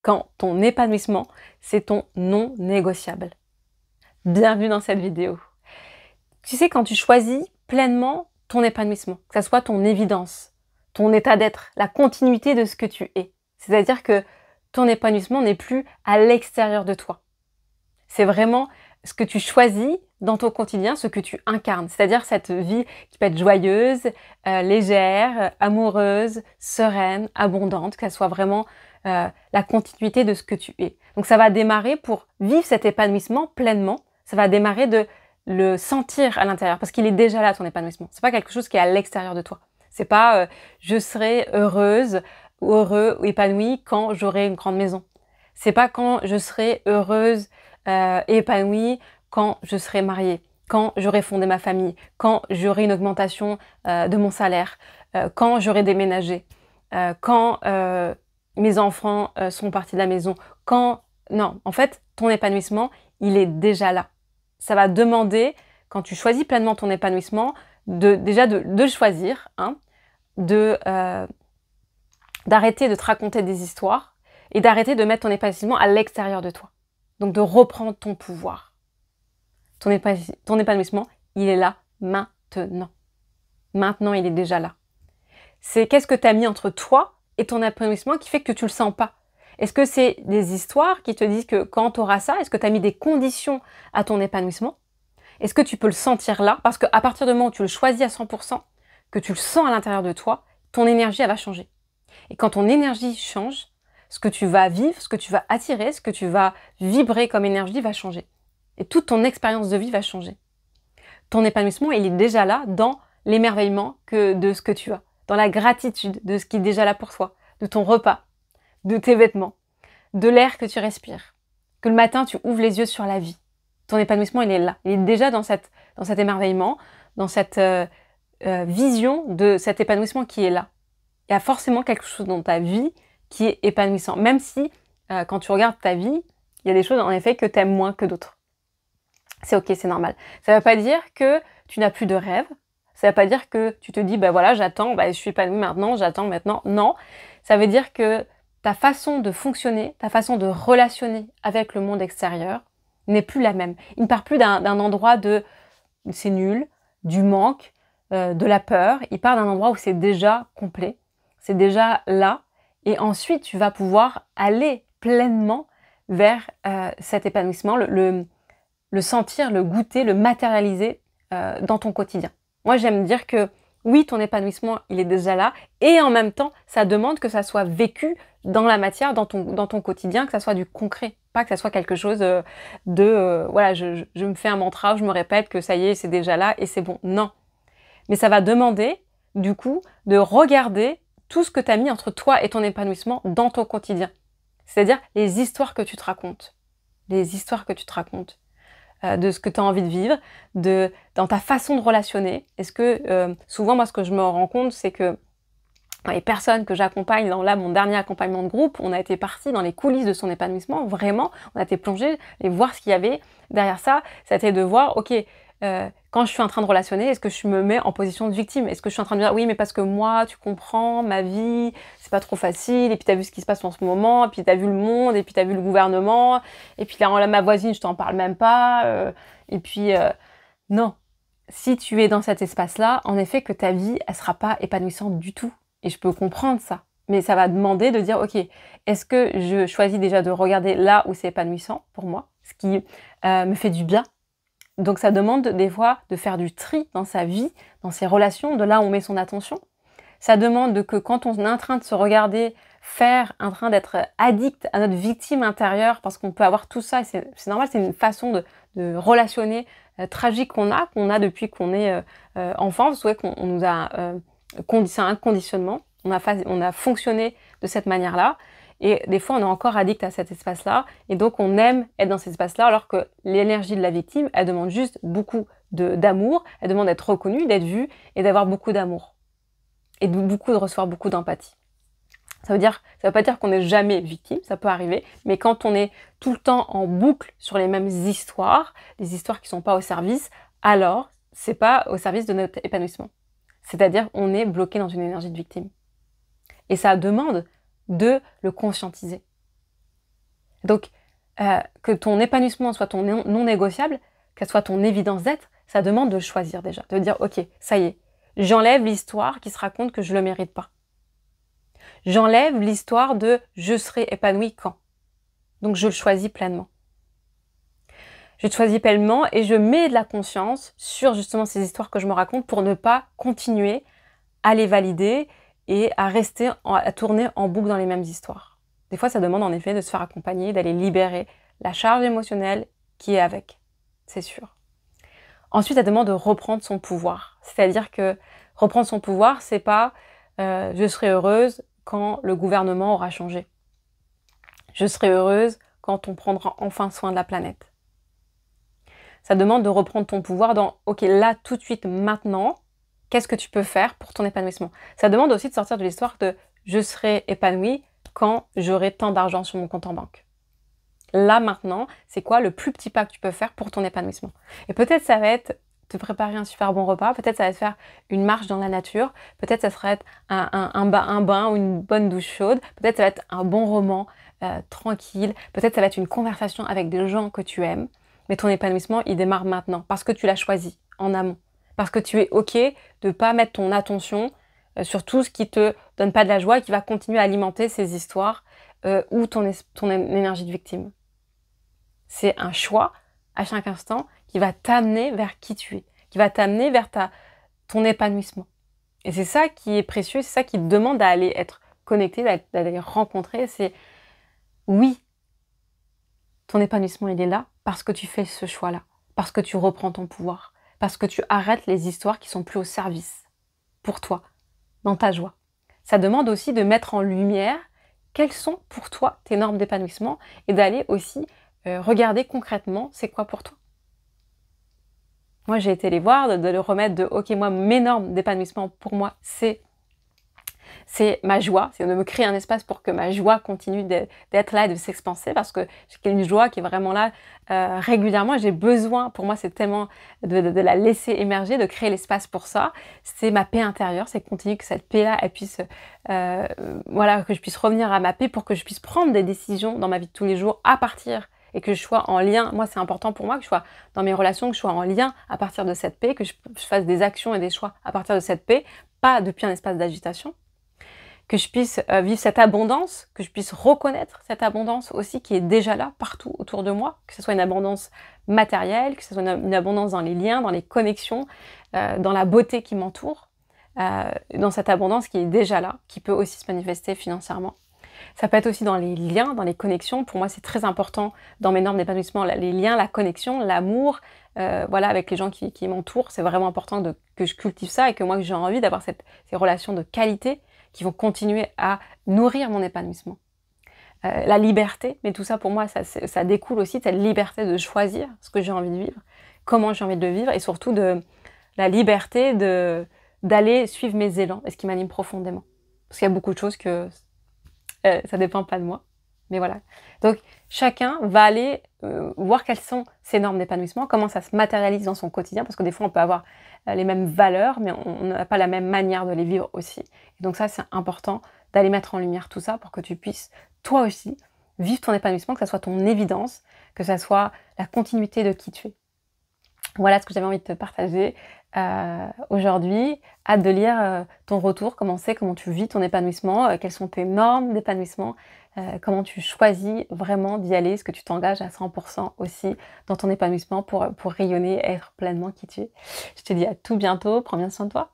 quand ton épanouissement, c'est ton non négociable. Bienvenue dans cette vidéo. Tu sais, quand tu choisis pleinement ton épanouissement, que ce soit ton évidence, ton état d'être, la continuité de ce que tu es, c'est-à-dire que ton épanouissement n'est plus à l'extérieur de toi. C'est vraiment ce que tu choisis dans ton quotidien, ce que tu incarnes, c'est-à-dire cette vie qui peut être joyeuse, légère, amoureuse, sereine, abondante, qu'elle soit vraiment la continuité de ce que tu es. Donc ça va démarrer pour vivre cet épanouissement pleinement, ça va démarrer de le sentir à l'intérieur, parce qu'il est déjà là ton épanouissement. C'est pas quelque chose qui est à l'extérieur de toi. C'est pas je serai heureuse ou heureux ou épanoui quand j'aurai une grande maison. C'est pas quand je serai heureuse et épanouie quand je serai mariée, quand j'aurai fondé ma famille, quand j'aurai une augmentation de mon salaire, quand j'aurai déménagé, quand mes enfants sont partis de la maison, quand... Non, en fait, ton épanouissement, il est déjà là. Ça va demander, quand tu choisis pleinement ton épanouissement, déjà de le choisir, hein, d'arrêter de te raconter des histoires et d'arrêter de mettre ton épanouissement à l'extérieur de toi. Donc de reprendre ton pouvoir. Ton épanouissement, il est là maintenant. Maintenant, il est déjà là. C'est qu'est-ce que tu as mis entre toi et ton épanouissement qui fait que tu ne le sens pas? Est-ce que c'est des histoires qui te disent que quand tu auras ça, est-ce que tu as mis des conditions à ton épanouissement? Est-ce que tu peux le sentir là? Parce qu'à partir du moment où tu le choisis à 100%, que tu le sens à l'intérieur de toi, ton énergie, elle va changer. Et quand ton énergie change, ce que tu vas vivre, ce que tu vas attirer, ce que tu vas vibrer comme énergie va changer. Et toute ton expérience de vie va changer. Ton épanouissement, il est déjà là dans l'émerveillement de ce que tu as, dans la gratitude de ce qui est déjà là pour toi, de ton repas, de tes vêtements, de l'air que tu respires, que le matin tu ouvres les yeux sur la vie. Ton épanouissement, il est là. Il est déjà dans cet émerveillement, dans cette vision de cet épanouissement qui est là. Il y a forcément quelque chose dans ta vie qui est épanouissant. Même si, quand tu regardes ta vie, il y a des choses en effet que tu aimes moins que d'autres. C'est ok, c'est normal. Ça ne veut pas dire que tu n'as plus de rêve. Ça ne veut pas dire que tu te dis, ben voilà, j'attends, je suis épanouie maintenant, j'attends maintenant. Non, ça veut dire que ta façon de fonctionner, ta façon de relationner avec le monde extérieur n'est plus la même. Il ne part plus d'un endroit de c'est nul, du manque, de la peur. Il part d'un endroit où c'est déjà complet, c'est déjà là. Et ensuite, tu vas pouvoir aller pleinement vers cet épanouissement, le sentir, le goûter, le matérialiser dans ton quotidien. Moi, j'aime dire que oui, ton épanouissement, il est déjà là, et en même temps, ça demande que ça soit vécu dans la matière, dans ton quotidien, que ça soit du concret, pas que ça soit quelque chose voilà, je me fais un mantra, je me répète que ça y est, c'est déjà là, et c'est bon. Non. Mais ça va demander, du coup, de regarder tout ce que tu as mis entre toi et ton épanouissement dans ton quotidien. C'est-à-dire les histoires que tu te racontes. Les histoires que tu te racontes. De ce que tu as envie de vivre, dans ta façon de relationner. Est-ce que, souvent, moi, ce que je me rends compte, c'est que dans les personnes que j'accompagne, dans là, mon dernier accompagnement de groupe, on a été parti dans les coulisses de son épanouissement, vraiment, on a été plongé et voir ce qu'il y avait derrière ça. C'était de voir, ok, quand je suis en train de relationner, est-ce que je me mets en position de victime? Est-ce que je suis en train de dire, oui, mais parce que moi, tu comprends, ma vie, c'est pas trop facile, et puis t'as vu ce qui se passe en ce moment, et puis t'as vu le monde, et puis t'as vu le gouvernement, et puis là, ma voisine, je t'en parle même pas, et puis, non. Si tu es dans cet espace-là, en effet, que ta vie, elle sera pas épanouissante du tout. Et je peux comprendre ça. Mais ça va demander de dire, ok, est-ce que je choisis déjà de regarder là où c'est épanouissant pour moi, ce qui me fait du bien? Donc ça demande des fois de faire du tri dans sa vie, dans ses relations, de là où on met son attention. Ça demande que quand on est en train de se regarder en train d'être addict à notre victime intérieure, parce qu'on peut avoir tout ça, et c'est normal, c'est une façon de relationner tragique qu'on a depuis qu'on est enfant. Vous savez qu'on nous a... c'est un conditionnement, on a fonctionné de cette manière-là, et des fois on est encore addict à cet espace-là, et donc on aime être dans cet espace-là, alors que l'énergie de la victime, elle demande juste beaucoup d'amour, elle demande d'être reconnue, d'être vue, et d'avoir beaucoup d'amour, et de recevoir beaucoup d'empathie. Ça veut pas dire qu'on n'est jamais victime, ça peut arriver, mais quand on est tout le temps en boucle sur les mêmes histoires, les histoires qui sont pas au service, alors c'est pas au service de notre épanouissement. C'est-à-dire on est bloqué dans une énergie de victime. Et ça demande de le conscientiser. Donc, que ton épanouissement soit ton non négociable, qu'elle soit ton évidence d'être, ça demande de choisir déjà, de dire ok, ça y est, j'enlève l'histoire qui se raconte que je le mérite pas. J'enlève l'histoire de je serai épanoui quand. Donc je le choisis pleinement. Je le choisis pleinement et je mets de la conscience sur justement ces histoires que je me raconte pour ne pas continuer à les valider et à rester, à tourner en boucle dans les mêmes histoires. Des fois, ça demande en effet de se faire accompagner, d'aller libérer la charge émotionnelle qui est avec, c'est sûr. Ensuite, ça demande de reprendre son pouvoir. C'est-à-dire que reprendre son pouvoir, c'est pas je serai heureuse quand le gouvernement aura changé. Je serai heureuse quand on prendra enfin soin de la planète. Ça demande de reprendre ton pouvoir dans ok, là, tout de suite, maintenant, qu'est-ce que tu peux faire pour ton épanouissement? Ça demande aussi de sortir de l'histoire de je serai épanouie quand j'aurai tant d'argent sur mon compte en banque. Là, maintenant, c'est quoi le plus petit pas que tu peux faire pour ton épanouissement? Et peut-être ça va être te préparer un super bon repas, peut-être ça va te faire une marche dans la nature, peut-être ça sera être un bain ou une bonne douche chaude, peut-être ça va être un bon roman tranquille, peut-être ça va être une conversation avec des gens que tu aimes, mais ton épanouissement, il démarre maintenant, parce que tu l'as choisi en amont, parce que tu es OK de ne pas mettre ton attention sur tout ce qui te donne pas de la joie et qui va continuer à alimenter ces histoires ou ton énergie de victime. C'est un choix à chaque instant qui va t'amener vers qui tu es, qui va t'amener vers ton épanouissement. Et c'est ça qui est précieux, c'est ça qui te demande d'aller être connecté, d'aller rencontrer. C'est oui, ton épanouissement, il est là parce que tu fais ce choix-là, parce que tu reprends ton pouvoir, parce que tu arrêtes les histoires qui sont plus au service pour toi, dans ta joie. Ça demande aussi de mettre en lumière quelles sont pour toi tes normes d'épanouissement et d'aller aussi regarder concrètement c'est quoi pour toi. Moi, j'ai été les voir, de le remettre de ok, moi, mes normes d'épanouissement pour moi, c'est ma joie, c'est de me créer un espace pour que ma joie continue d'être là et de s'expanser parce que j'ai une joie qui est vraiment là régulièrement. J'ai besoin, pour moi, c'est tellement de la laisser émerger, de créer l'espace pour ça. C'est ma paix intérieure, c'est continuer que cette paix-là, elle puisse, voilà, que je puisse revenir à ma paix pour que je puisse prendre des décisions dans ma vie de tous les jours à partir et que je sois en lien. Moi, c'est important pour moi que je sois dans mes relations, que je sois en lien à partir de cette paix, que je fasse des actions et des choix à partir de cette paix, pas depuis un espace d'agitation. Que je puisse vivre cette abondance, que je puisse reconnaître cette abondance aussi qui est déjà là partout autour de moi, que ce soit une abondance matérielle, que ce soit une abondance dans les liens, dans les connexions, dans la beauté qui m'entoure, dans cette abondance qui est déjà là, qui peut aussi se manifester financièrement. Ça peut être aussi dans les liens, dans les connexions. Pour moi, c'est très important dans mes normes d'épanouissement, les liens, la connexion, l'amour, voilà, avec les gens qui m'entourent. C'est vraiment important que je cultive ça et que moi, j'ai envie d'avoir ces relations de qualité qui vont continuer à nourrir mon épanouissement. La liberté, mais tout ça pour moi, ça découle aussi de cette liberté de choisir ce que j'ai envie de vivre, comment j'ai envie de le vivre, et surtout de la liberté d'aller suivre mes élans et ce qui m'anime profondément. Parce qu'il y a beaucoup de choses que ça dépend pas de moi. Mais voilà. Donc, chacun va aller voir quelles sont ses normes d'épanouissement, comment ça se matérialise dans son quotidien, parce que des fois, on peut avoir les mêmes valeurs, mais on n'a pas la même manière de les vivre aussi. Et donc ça, c'est important d'aller mettre en lumière tout ça pour que tu puisses, toi aussi, vivre ton épanouissement, que ça soit ton évidence, que ça soit la continuité de qui tu es. Voilà ce que j'avais envie de te partager aujourd'hui. Hâte de lire ton retour, comment tu vis ton épanouissement, quelles sont tes normes d'épanouissement, comment tu choisis vraiment d'y aller, est-ce que tu t'engages à 100% aussi dans ton épanouissement pour rayonner et être pleinement qui tu es. Je te dis à tout bientôt, prends bien soin de toi.